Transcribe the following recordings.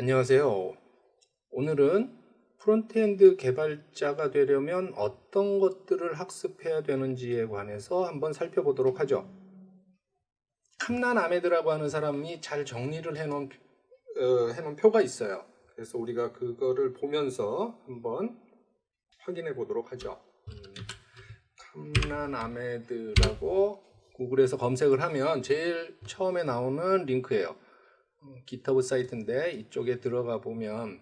안녕하세요. 오늘은 프론트엔드 개발자가 되려면 어떤 것들을 학습해야 되는지에 관해서 한번 살펴보도록 하죠. 캄란 아메드라고 하는 사람이 잘 정리를 해놓은 표가 있어요. 그래서 우리가 그거를 보면서 한번 확인해 보도록 하죠. 캄란 아메드라고 구글에서 검색을 하면 제일 처음에 나오는 링크예요. GitHub 사이트인데 이쪽에 들어가 보면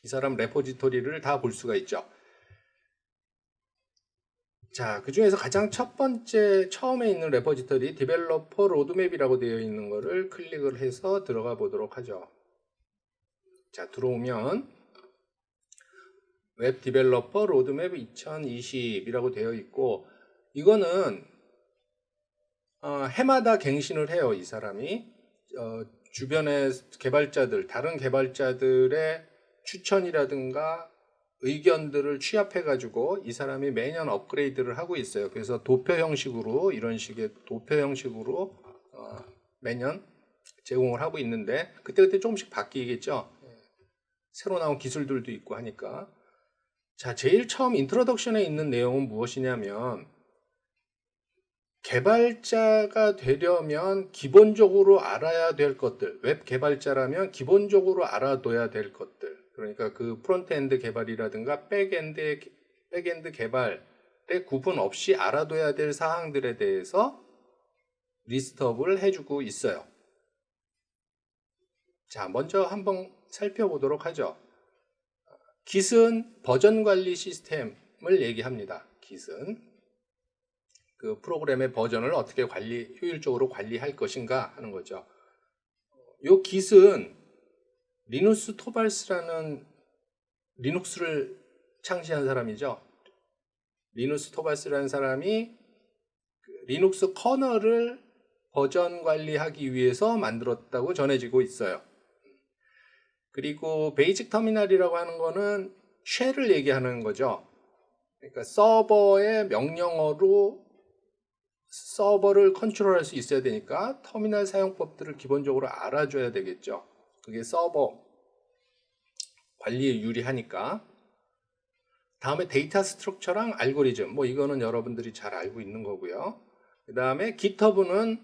이 사람 레포지토리를 다 볼 수가 있죠. 자, 그 중에서 가장 첫 번째 처음에 있는 레포지토리 디벨로퍼 로드맵이라고 되어 있는 거를 클릭을 해서 들어가 보도록 하죠. 자, 들어오면 웹 디벨로퍼 로드맵 2020이라고 되어 있고, 이거는 해마다 갱신을 해요. 이 사람이 주변의 개발자들, 다른 개발자들의 추천이라든가 의견들을 취합해 가지고 이 사람이 매년 업그레이드를 하고 있어요. 그래서 도표 형식으로, 이런 식의 도표 형식으로 매년 제공을 하고 있는데, 그때그때 조금씩 바뀌겠죠. 새로 나온 기술들도 있고 하니까. 자, 제일 처음 인트로덕션에 있는 내용은 무엇이냐면, 개발자가 되려면 기본적으로 알아야 될 것들, 웹 개발자라면 기본적으로 알아둬야 될 것들, 그러니까 그 프론트엔드 개발이라든가 백엔드 개발의 구분 없이 알아둬야 될 사항들에 대해서 리스트업을 해주고 있어요. 자, 먼저 한번 살펴보도록 하죠. Git은 버전 관리 시스템을 얘기합니다. Git은 그 프로그램의 버전을 어떻게 효율적으로 관리할 것인가 하는 거죠. 요 Git은 리누스 토발스라는 리눅스를 창시한 사람이죠. 리누스 토발스라는 사람이 리눅스 커널을 버전 관리하기 위해서 만들었다고 전해지고 있어요. 그리고 베이직 터미널이라고 하는 거는 쉘을 얘기하는 거죠. 그러니까 서버의 명령어로 서버를 컨트롤할 수 있어야 되니까 터미널 사용법들을 기본적으로 알아줘야 되겠죠. 그게 서버 관리에 유리하니까. 다음에 데이터 스트럭처랑 알고리즘, 뭐 이거는 여러분들이 잘 알고 있는 거고요. 그 다음에 GitHub는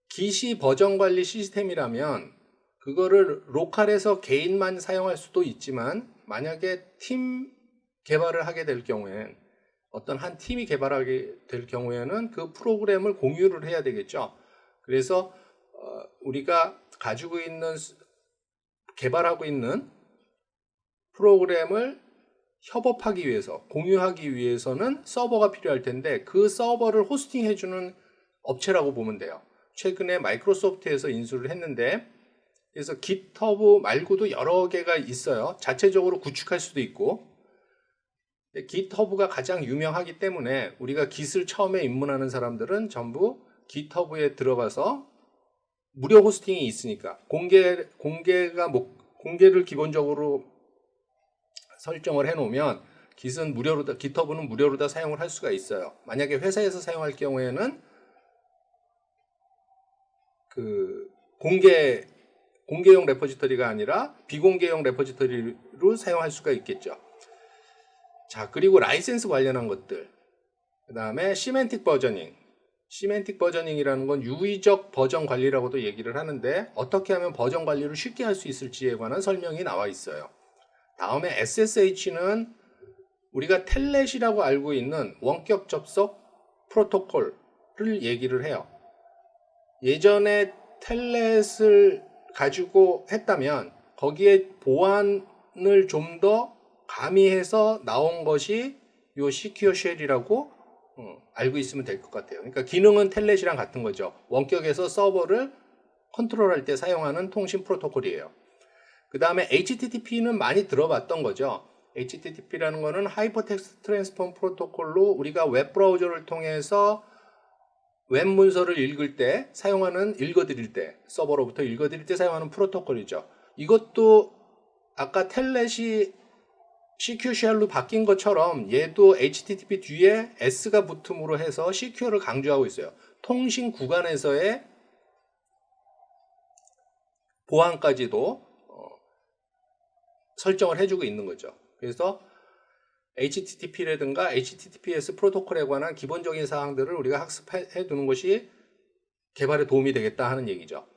Git이 버전 관리 시스템이라면 그거를 로컬에서 개인만 사용할 수도 있지만, 만약에 팀 개발을 하게 될 경우엔, 어떤 한 팀이 개발하게 될 경우에는 그 프로그램을 공유를 해야 되겠죠. 그래서 우리가 가지고 있는, 개발하고 있는 프로그램을 협업하기 위해서, 공유하기 위해서는 서버가 필요할 텐데, 그 서버를 호스팅 해주는 업체라고 보면 돼요. 최근에 마이크로소프트에서 인수를 했는데, 그래서 GitHub 말고도 여러 개가 있어요. 자체적으로 구축할 수도 있고. GitHub가 가장 유명하기 때문에 우리가 Git을 처음에 입문하는 사람들은 전부 GitHub에 들어가서 무료 호스팅이 있으니까 공개를 기본적으로 설정을 해놓으면 GitHub는 무료로 다 사용을 할 수가 있어요. 만약에 회사에서 사용할 경우에는 그 공개용 레포지터리가 아니라 비공개용 레포지터리로 사용할 수가 있겠죠. 자, 그리고 라이센스 관련한 것들, 그 다음에 시멘틱 버저닝이라는 건 유의적 버전 관리라고도 얘기를 하는데, 어떻게 하면 버전 관리를 쉽게 할 수 있을지에 관한 설명이 나와 있어요. 다음에 SSH는 우리가 텔넷이라고 알고 있는 원격 접속 프로토콜을 얘기를 해요. 예전에 텔넷을 가지고 했다면 거기에 보안을 좀 더 가미해서 나온 것이 요 시큐어 쉘이라고 알고 있으면 될 것 같아요. 그러니까 기능은 텔넷이랑 같은 거죠. 원격에서 서버를 컨트롤할 때 사용하는 통신 프로토콜이에요. 그 다음에 HTTP는 많이 들어봤던 거죠. HTTP라는 거는 하이퍼텍스트 트랜스폼 프로토콜로 우리가 웹브라우저를 통해서 웹 문서를 읽어드릴 때, 서버로부터 읽어드릴 때 사용하는 프로토콜이죠. 이것도 아까 텔넷이 CQCR로 바뀐 것처럼 얘도 HTTP 뒤에 S가 붙음으로 해서 CQ를 강조하고 있어요. 통신 구간에서의 보안까지도 설정을 해주고 있는 거죠. 그래서 HTTP라든가 HTTPS 프로토콜에 관한 기본적인 사항들을 우리가 학습해 두는 것이 개발에 도움이 되겠다 하는 얘기죠.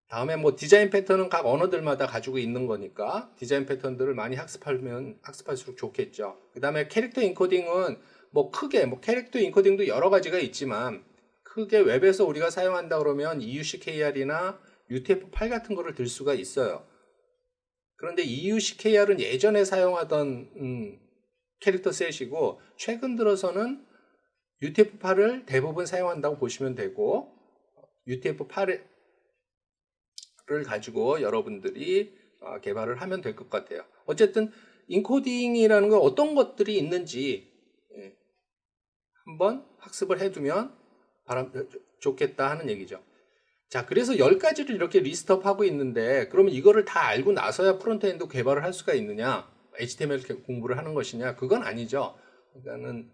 다음에 뭐 디자인 패턴은 각 언어들마다 가지고 있는 거니까 디자인 패턴들을 많이 학습할수록 좋겠죠. 그 다음에 캐릭터 인코딩은 뭐 크게 뭐 캐릭터 인코딩도 여러 가지가 있지만 크게 웹에서 우리가 사용한다 그러면 EUCKR이나 UTF-8 같은 거를 들 수가 있어요. 그런데 EUCKR은 예전에 사용하던 캐릭터 셋이고 최근 들어서는 UTF-8을 대부분 사용한다고 보시면 되고 UTF-8을 가지고 여러분들이 개발을 하면 될 것 같아요. 어쨌든 인코딩이라는 건 어떤 것들이 있는지 한번 학습을 해두면 좋겠다 하는 얘기죠. 자, 그래서 10가지를 이렇게 리스트업하고 있는데 그러면 이거를 다 알고 나서야 프론트엔드 개발을 할 수가 있느냐? HTML 공부를 하는 것이냐? 그건 아니죠. 그러니까는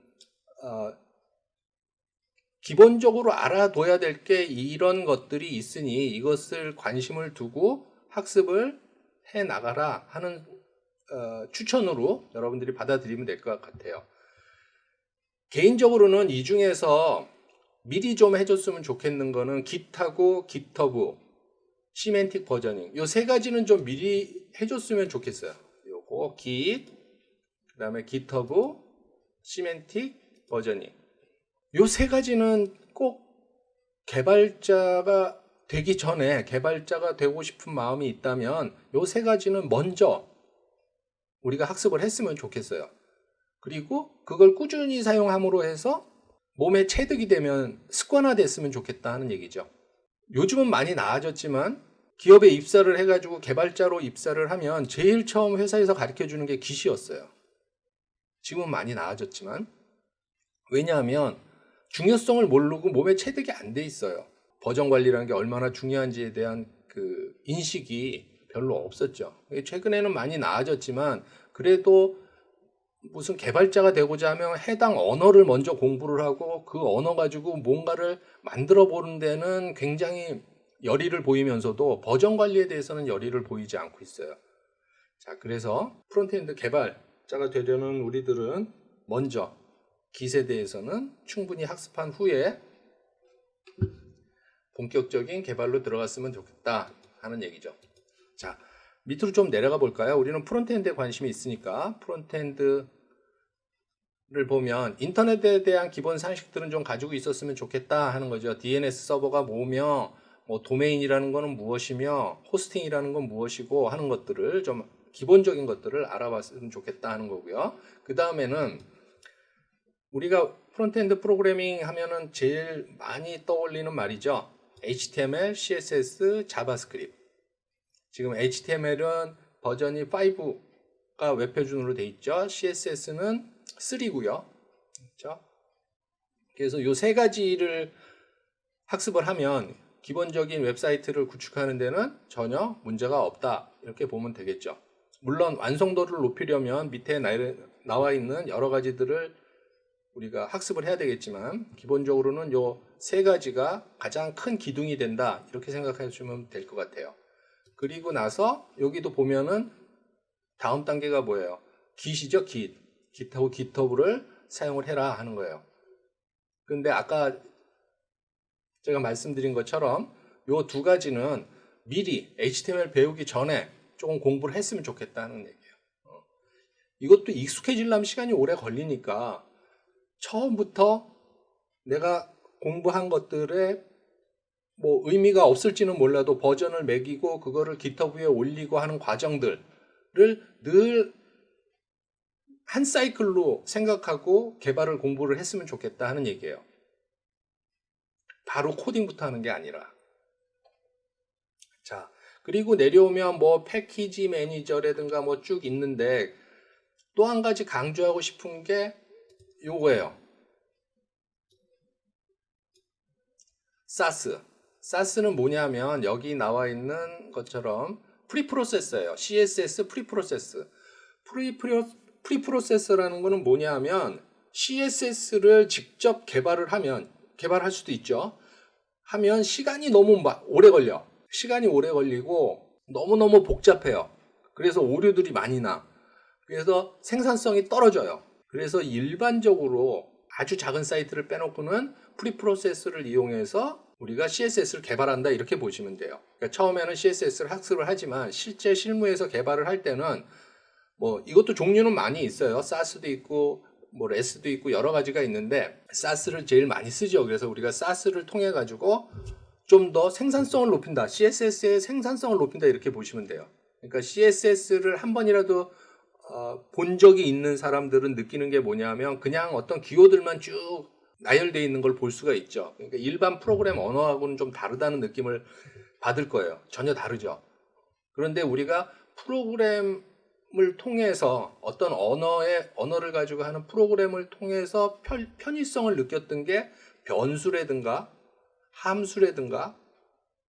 기본적으로 알아둬야 될 게 이런 것들이 있으니 이것을 관심을 두고 학습을 해 나가라 하는 추천으로 여러분들이 받아들이면 될 것 같아요. 개인적으로는 이 중에서 미리 좀 해줬으면 좋겠는 거는 Git하고 GitHub, 시멘틱 버저닝 요 세 가지는 좀 미리 해줬으면 좋겠어요. 요거 Git, 그 다음에 GitHub, 시멘틱 버저닝 요 세 가지는 꼭 개발자가 되기 전에 개발자가 되고 싶은 마음이 있다면 요 세 가지는 먼저 우리가 학습을 했으면 좋겠어요. 그리고 그걸 꾸준히 사용함으로 해서 몸에 체득이 되면 습관화됐으면 좋겠다 하는 얘기죠. 요즘은 많이 나아졌지만 기업에 입사를 해가지고 개발자로 입사를 하면 제일 처음 회사에서 가르쳐주는 게 Git이었어요. 지금은 많이 나아졌지만 왜냐하면 중요성을 모르고 몸에 체득이 안 돼 있어요. 버전 관리라는 게 얼마나 중요한지에 대한 그 인식이 별로 없었죠. 최근에는 많이 나아졌지만 그래도 무슨 개발자가 되고자 하면 해당 언어를 먼저 공부를 하고 그 언어 가지고 뭔가를 만들어 보는 데는 굉장히 열의를 보이면서도 버전 관리에 대해서는 열의를 보이지 않고 있어요. 자, 그래서 프론트엔드 개발자가 되려는 우리들은 먼저 Git에 대해서는 충분히 학습한 후에 본격적인 개발로 들어갔으면 좋겠다 하는 얘기죠. 자, 밑으로 좀 내려가 볼까요? 우리는 프론트엔드에 관심이 있으니까 프론트엔드를 보면 인터넷에 대한 기본 상식들은 좀 가지고 있었으면 좋겠다 하는 거죠. DNS 서버가 뭐며 뭐 도메인이라는 거는 무엇이며 호스팅이라는 건 무엇이고 하는 것들을 좀 기본적인 것들을 알아봤으면 좋겠다 하는 거고요. 그 다음에는 우리가 프론트엔드 프로그래밍 하면은 제일 많이 떠올리는 말이죠. HTML, CSS, 자바스크립트. 지금 HTML은 버전이 5가 웹 표준으로 돼 있죠. CSS는 3고요. 그렇죠? 그래서 이 세 가지를 학습을 하면 기본적인 웹사이트를 구축하는 데는 전혀 문제가 없다. 이렇게 보면 되겠죠. 물론 완성도를 높이려면 밑에 나와 있는 여러 가지들을 우리가 학습을 해야 되겠지만 기본적으로는 요 세 가지가 가장 큰 기둥이 된다. 이렇게 생각하시면 될 것 같아요. 그리고 나서 여기도 보면은 다음 단계가 뭐예요? Git이죠, Git. Git하고 GitHub를 사용을 해라 하는 거예요. 그런데 아까 제가 말씀드린 것처럼 요 두 가지는 미리 HTML 배우기 전에 조금 공부를 했으면 좋겠다는 얘기예요. 이것도 익숙해지려면 시간이 오래 걸리니까 처음부터 내가 공부한 것들에 뭐 의미가 없을지는 몰라도 버전을 매기고 그거를 GitHub 위에 올리고 하는 과정들을 늘 한 사이클로 생각하고 개발을 공부를 했으면 좋겠다 하는 얘기예요. 바로 코딩부터 하는 게 아니라. 자, 그리고 내려오면 뭐 패키지 매니저라든가 뭐 쭉 있는데 또 한 가지 강조하고 싶은 게 요거예요. 사스. 사스는 뭐냐면 여기 나와 있는 것처럼 프리프로세서예요. CSS 프리프로세스. 프리프로세서라는 거는 뭐냐면 CSS를 직접 개발할 수도 있죠. 하면 시간이 너무 오래 걸려. 시간이 오래 걸리고 너무너무 복잡해요. 그래서 오류들이 많이 나. 그래서 생산성이 떨어져요. 그래서 일반적으로 아주 작은 사이트를 빼놓고는 프리프로세스를 이용해서 우리가 CSS를 개발한다 이렇게 보시면 돼요. 그러니까 처음에는 CSS를 학습을 하지만 실제 실무에서 개발을 할 때는 뭐 이것도 종류는 많이 있어요. 사스도 있고 뭐 레스도 있고 여러 가지가 있는데 사스를 제일 많이 쓰죠. 그래서 우리가 사스를 통해 가지고 좀 더 생산성을 높인다. CSS의 생산성을 높인다 이렇게 보시면 돼요. 그러니까 CSS를 한 번이라도 본 적이 있는 사람들은 느끼는 게 뭐냐면 그냥 어떤 기호들만 쭉 나열되어 있는 걸 볼 수가 있죠. 그러니까 일반 프로그램 언어하고는 좀 다르다는 느낌을 받을 거예요. 전혀 다르죠. 그런데 우리가 프로그램을 통해서 어떤 언어를 가지고 하는 프로그램을 통해서 편의성을 느꼈던 게 변수라든가 함수라든가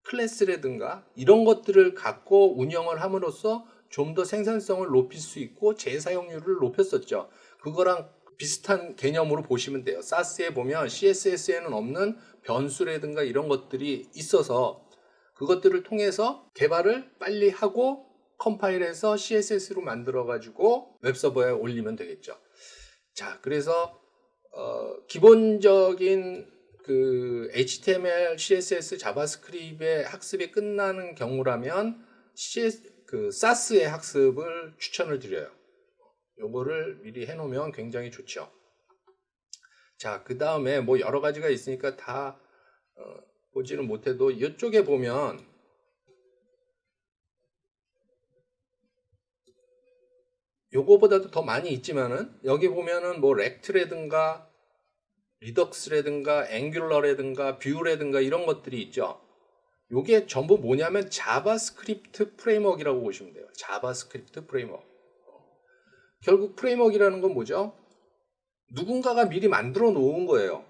클래스라든가 이런 것들을 갖고 운영을 함으로써 좀 더 생산성을 높일 수 있고 재사용률을 높였었죠. 그거랑 비슷한 개념으로 보시면 돼요. 사스에 보면 CSS에는 없는 변수라든가 이런 것들이 있어서 그것들을 통해서 개발을 빨리 하고 컴파일해서 CSS로 만들어 가지고 웹서버에 올리면 되겠죠. 자, 그래서 기본적인 그 HTML, CSS, 자바스크립트의 학습이 끝나는 경우라면 사스의 학습을 추천을 드려요. 요거를 미리 해놓으면 굉장히 좋죠. 자, 그 다음에 뭐 여러 가지가 있으니까 다 보지는 못해도 이쪽에 보면 요거보다도 더 많이 있지만은 여기 보면은 뭐 렉트라든가 리덕스라든가 앵귤러라든가 뷰라든가 이런 것들이 있죠. 요게 전부 뭐냐면 자바스크립트 프레임워크라고 보시면 돼요. 자바스크립트 프레임워크. 결국 프레임워크라는 건 뭐죠? 누군가가 미리 만들어 놓은 거예요.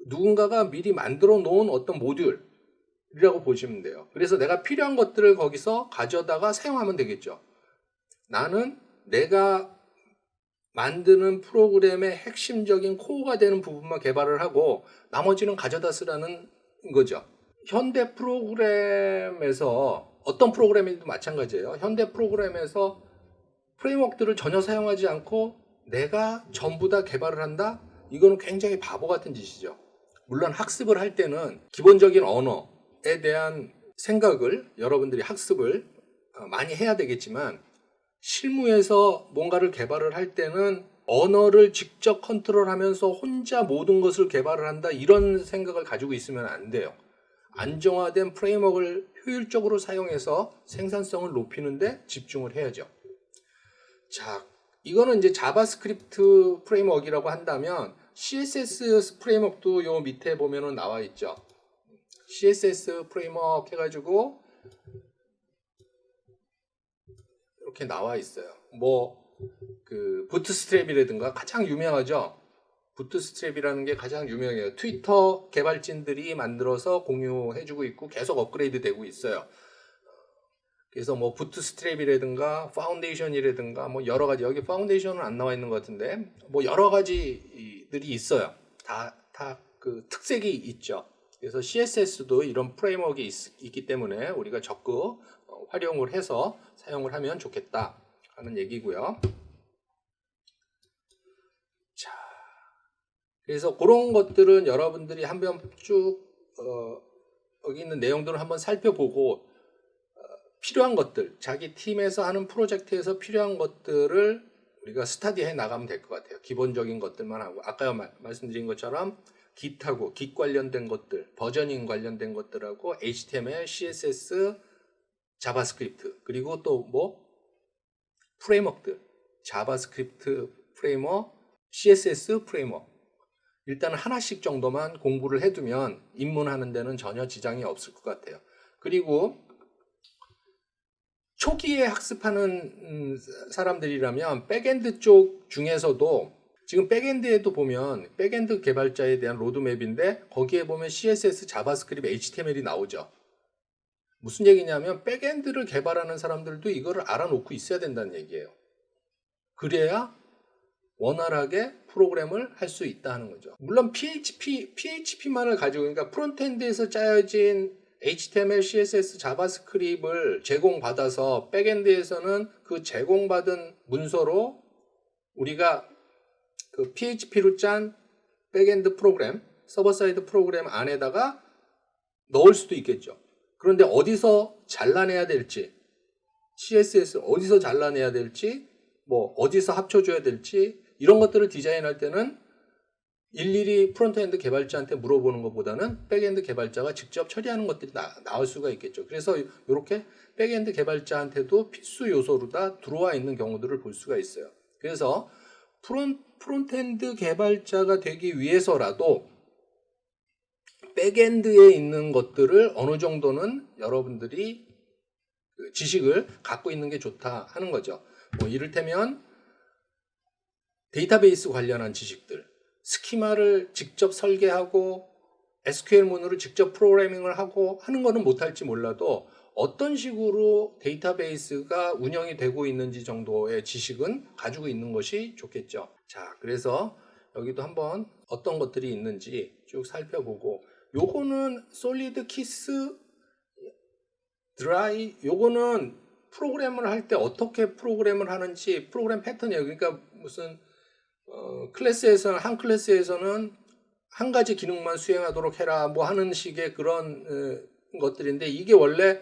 누군가가 미리 만들어 놓은 어떤 모듈이라고 보시면 돼요. 그래서 내가 필요한 것들을 거기서 가져다가 사용하면 되겠죠. 나는 내가 만드는 프로그램의 핵심적인 코어가 되는 부분만 개발을 하고 나머지는 가져다 쓰라는 거죠. 현대 프로그램에서 어떤 프로그램에도 마찬가지예요. 현대 프로그램에서 프레임워크들을 전혀 사용하지 않고 내가 전부 다 개발을 한다? 이거는 굉장히 바보 같은 짓이죠. 물론 학습을 할 때는 기본적인 언어에 대한 생각을 여러분들이 학습을 많이 해야 되겠지만 실무에서 뭔가를 개발을 할 때는 언어를 직접 컨트롤하면서 혼자 모든 것을 개발을 한다 이런 생각을 가지고 있으면 안 돼요. 안정화된 프레임워크를 효율적으로 사용해서 생산성을 높이는데 집중을 해야죠. 자, 이거는 이제 자바스크립트 프레임워크라고 한다면 CSS 프레임워크도 요 밑에 보면은 나와 있죠. CSS 프레임워크 해가지고 이렇게 나와 있어요. 뭐 그 부트스트랩이라든가 가장 유명하죠. 부트스트랩이라는 게 가장 유명해요. 트위터 개발진들이 만들어서 공유해주고 있고 계속 업그레이드 되고 있어요. 그래서 뭐 부트스트랩이라든가 파운데이션이라든가 뭐 여러 가지, 여기 파운데이션은 안 나와 있는 것 같은데 뭐 여러 가지들이 있어요. 다 그 특색이 있죠. 그래서 CSS도 이런 프레임워크가 있기 때문에 우리가 적극 활용을 해서 사용을 하면 좋겠다 하는 얘기고요. 자, 그래서 그런 것들은 여러분들이 한번 쭉 여기 있는 내용들을 한번 살펴보고 필요한 것들, 자기 팀에서 하는 프로젝트에서 필요한 것들을 우리가 스터디해 나가면 될 것 같아요. 기본적인 것들만 하고 아까 말씀드린 것처럼 Git하고 Git 관련된 것들, 버저닝 관련된 것들하고 HTML, CSS, 자바스크립트 그리고 또 뭐 프레임워크들, 자바스크립트 프레임워크, CSS 프레임워크 일단 하나씩 정도만 공부를 해두면 입문하는 데는 전혀 지장이 없을 것 같아요. 그리고 초기에 학습하는 사람들이라면 백엔드 쪽 중에서도 지금 백엔드에도 보면 백엔드 개발자에 대한 로드맵인데 거기에 보면 CSS, 자바스크립트, HTML이 나오죠. 무슨 얘기냐면 백엔드를 개발하는 사람들도 이거를 알아놓고 있어야 된다는 얘기예요. 그래야 원활하게 프로그램을 할 수 있다 하는 거죠. 물론 PHP만을 가지고 그러니까 프론트엔드에서 짜여진 HTML, CSS, 자바스크립트를 제공받아서 백엔드에서는 그 제공받은 문서로 우리가 그 PHP로 짠 백엔드 프로그램, 서버 사이드 프로그램 안에다가 넣을 수도 있겠죠. 그런데 어디서 잘라내야 될지, CSS 어디서 잘라내야 될지, 뭐 어디서 합쳐줘야 될지 이런 것들을 디자인할 때는 일일이 프론트엔드 개발자한테 물어보는 것보다는 백엔드 개발자가 직접 처리하는 것들이 나올 수가 있겠죠. 그래서 이렇게 백엔드 개발자한테도 필수 요소로 다 들어와 있는 경우들을 볼 수가 있어요. 그래서 프론트엔드 개발자가 되기 위해서라도 백엔드에 있는 것들을 어느 정도는 여러분들이 지식을 갖고 있는 게 좋다 하는 거죠. 뭐 이를테면 데이터베이스 관련한 지식들, 스키마를 직접 설계하고 SQL문으로 직접 프로그래밍을 하고 하는 거는 못할지 몰라도 어떤 식으로 데이터베이스가 운영이 되고 있는지 정도의 지식은 가지고 있는 것이 좋겠죠. 자, 그래서 여기도 한번 어떤 것들이 있는지 쭉 살펴보고, 요거는 솔리드 키스 드라이, 요거는 프로그램을 할 때 어떻게 프로그램을 하는지 프로그램 패턴이에요. 그러니까 무슨 클래스에서는 한 클래스에서는 한 가지 기능만 수행하도록 해라 뭐 하는 식의 그런 것들인데, 이게 원래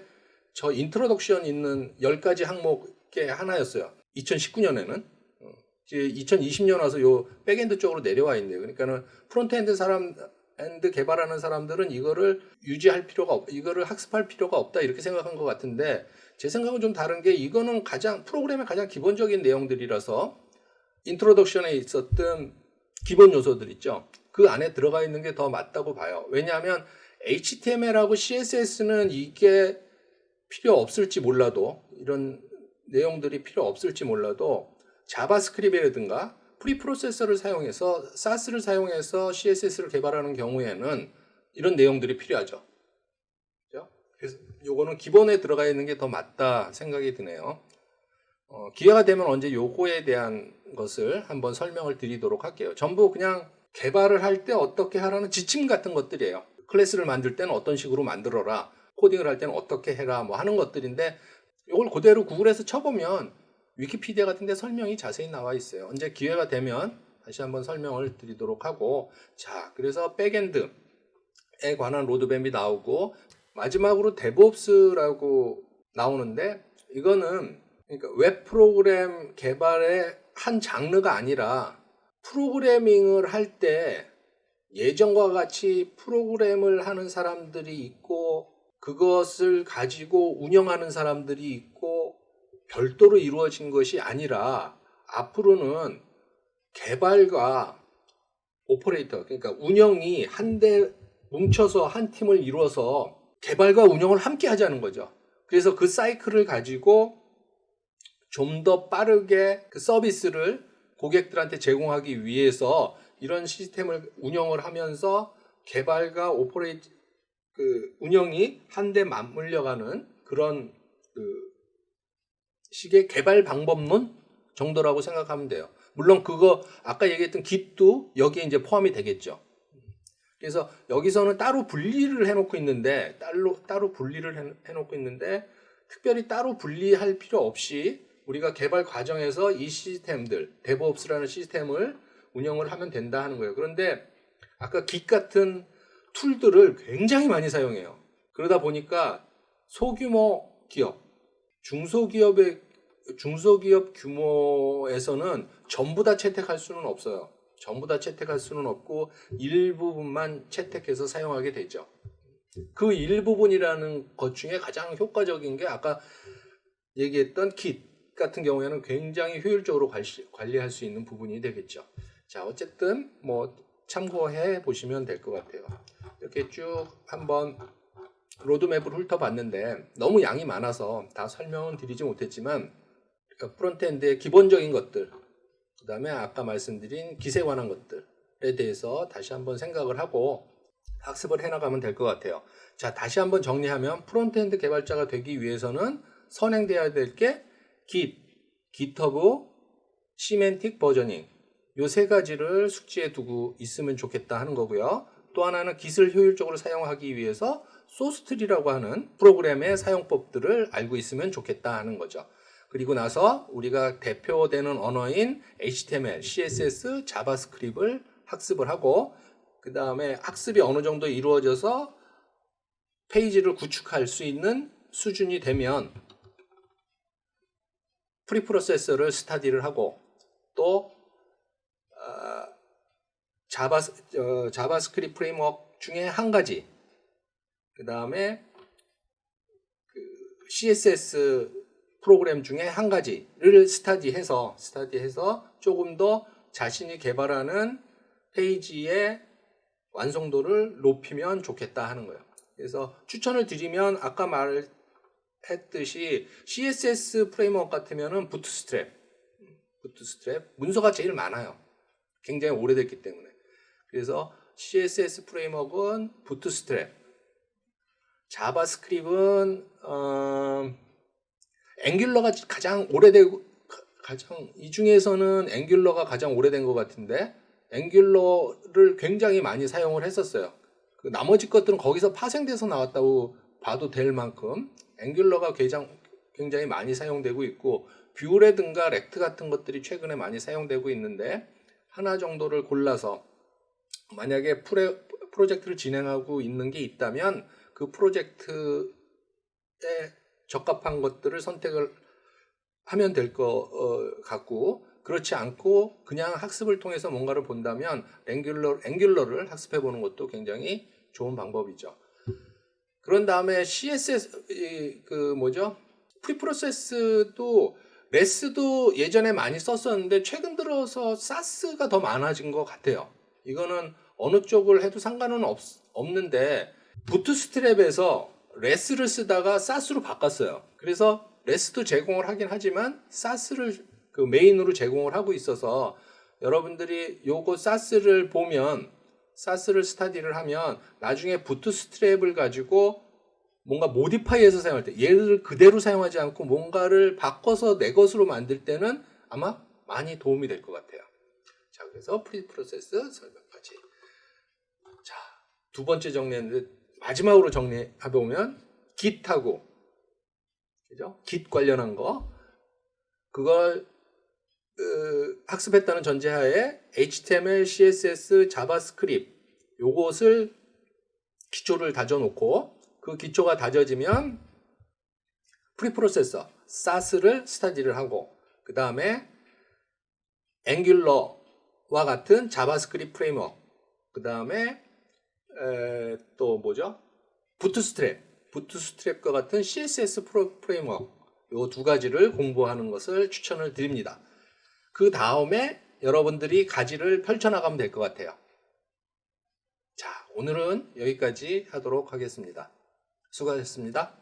저 인트로덕션 있는 10가지 항목의 하나였어요. 2019년에는. 이제 2020년 와서 요 백엔드 쪽으로 내려와 있네요. 그러니까는 프론트엔드 엔드 개발하는 사람들은 이거를 유지할 필요가 이거를 학습할 필요가 없다 이렇게 생각한 것 같은데, 제 생각은 좀 다른 게, 이거는 프로그램의 가장 기본적인 내용들이라서 인트로덕션에 있었던 기본 요소들 있죠. 그 안에 들어가 있는 게 더 맞다고 봐요. 왜냐하면 HTML하고 CSS는 이게 필요 없을지 몰라도, 이런 내용들이 필요 없을지 몰라도 자바스크립트라든가 프리프로세서를 사용해서 사스를 사용해서 CSS를 개발하는 경우에는 이런 내용들이 필요하죠. 그렇죠? 그래서 요거는 기본에 들어가 있는 게 더 맞다 생각이 드네요. 기회가 되면 언제 요거에 대한 것을 한번 설명을 드리도록 할게요. 전부 그냥 개발을 할 때 어떻게 하라는 지침 같은 것들이에요. 클래스를 만들 때는 어떤 식으로 만들어라, 코딩을 할 때는 어떻게 해라 뭐 하는 것들인데, 이걸 그대로 구글에서 쳐보면 위키피디아 같은 데 설명이 자세히 나와 있어요. 언제 기회가 되면 다시 한번 설명을 드리도록 하고, 자, 그래서 백엔드에 관한 로드맵이 나오고, 마지막으로 데브옵스라고 나오는데, 이거는 그러니까 웹 프로그램 개발의 한 장르가 아니라 프로그래밍을 할 때 예전과 같이 프로그램을 하는 사람들이 있고 그것을 가지고 운영하는 사람들이 있고 별도로 이루어진 것이 아니라, 앞으로는 개발과 오퍼레이터, 그러니까 운영이 한데 뭉쳐서 한 팀을 이루어서 개발과 운영을 함께 하자는 거죠. 그래서 그 사이클을 가지고 좀 더 빠르게 그 서비스를 고객들한테 제공하기 위해서 이런 시스템을 운영을 하면서 개발과 운영이 한데 맞물려가는 그런 식의 개발 방법론 정도라고 생각하면 돼요. 물론 그거 아까 얘기했던 Git도 여기에 이제 포함이 되겠죠. 그래서 여기서는 따로 분리를 해놓고 있는데, 특별히 따로 분리할 필요 없이 우리가 개발 과정에서 이 시스템들, 데브옵스라는 시스템을 운영을 하면 된다 하는 거예요. 그런데 아까 Git 같은 툴들을 굉장히 많이 사용해요. 그러다 보니까 소규모 기업, 중소기업 규모에서는 전부 다 채택할 수는 없어요. 전부 다 채택할 수는 없고 일부분만 채택해서 사용하게 되죠. 그 일부분이라는 것 중에 가장 효과적인 게 아까 얘기했던 Git 같은 경우에는 굉장히 효율적으로 관리할 수 있는 부분이 되겠죠. 자, 어쨌든 뭐 참고해 보시면 될 것 같아요. 이렇게 쭉 한번 로드맵을 훑어봤는데 너무 양이 많아서 다 설명은 드리지 못했지만, 프론트엔드의 기본적인 것들, 그 다음에 아까 말씀드린 Git에 관한 것들에 대해서 다시 한번 생각을 하고 학습을 해나가면 될 것 같아요. 자, 다시 한번 정리하면 프론트엔드 개발자가 되기 위해서는 선행돼야 될 게 Git, GitHub, 시멘틱 버저닝, 요 세 가지를 숙지해 두고 있으면 좋겠다 하는 거고요. 또 하나는 Git을 효율적으로 사용하기 위해서 소스트리라고 하는 프로그램의 사용법들을 알고 있으면 좋겠다 하는 거죠. 그리고 나서 우리가 대표되는 언어인 HTML, CSS, 자바스크립트를 학습을 하고 그 다음에 학습이 어느 정도 이루어져서 페이지를 구축할 수 있는 수준이 되면 프리프로세서를 스타디를 하고 또 자바스크립트 프레임워크 중에 한 가지, 그 다음에 CSS 프로그램 중에 한 가지를 스타디해서 조금 더 자신이 개발하는 페이지의 완성도를 높이면 좋겠다 하는 거예요. 그래서 추천을 드리면 아까 말했듯이 CSS 프레임워크 같으면은 부트스트랩 문서가 제일 많아요. 굉장히 오래됐기 때문에. 그래서 CSS 프레임워크는 부트스트랩, 자바스크립트는 앵귤러가 가장 오래되고 이 중에서는 앵귤러가 가장 오래된 것 같은데 앵귤러를 굉장히 많이 사용을 했었어요. 그 나머지 것들은 거기서 파생돼서 나왔다고 봐도 될 만큼 앵귤러가 굉장히 많이 사용되고 있고 뷰라든가 렉트 같은 것들이 최근에 많이 사용되고 있는데 하나 정도를 골라서 만약에 프로젝트를 진행하고 있는 게 있다면 그 프로젝트에 적합한 것들을 선택을 하면 될 것 같고 그렇지 않고 그냥 학습을 통해서 뭔가를 본다면 앵귤러를 학습해 보는 것도 굉장히 좋은 방법이죠. 그런 다음에 CSS 프리프로세스도 레스도 예전에 많이 썼었는데 최근 들어서 사스가 더 많아진 것 같아요. 이거는 어느 쪽을 해도 상관은 없는데 부트스트랩에서 레스를 쓰다가 사스로 바꿨어요. 그래서 레스도 제공을 하긴 하지만 사스를 그 메인으로 제공을 하고 있어서 여러분들이 요거 사스를 보면 사스를 스타디를 하면 나중에 부트스트랩을 가지고 뭔가 모디파이해서 사용할 때 얘를 그대로 사용하지 않고 뭔가를 바꿔서 내 것으로 만들 때는 아마 많이 도움이 될 것 같아요. 자, 그래서 프리프로세스 설명까지. 자, 두 번째 정리했는데 마지막으로 정리해보면 Git하고 그죠? Git 관련한 거 그걸 학습했다는 전제하에 HTML, CSS, 자바스크립트 요것을 기초를 다져놓고 그 기초가 다져지면 프리프로세서, 사스를 스타디를 하고 그 다음에 앵귤러와 같은 자바스크립트 프레임워크 그 다음에 또 뭐죠? 부트스트랩과 같은 CSS 프레임워크 요 두 가지를 공부하는 것을 추천을 드립니다. 그 다음에 여러분들이 가지를 펼쳐나가면 될 것 같아요. 자, 오늘은 여기까지 하도록 하겠습니다. 수고하셨습니다.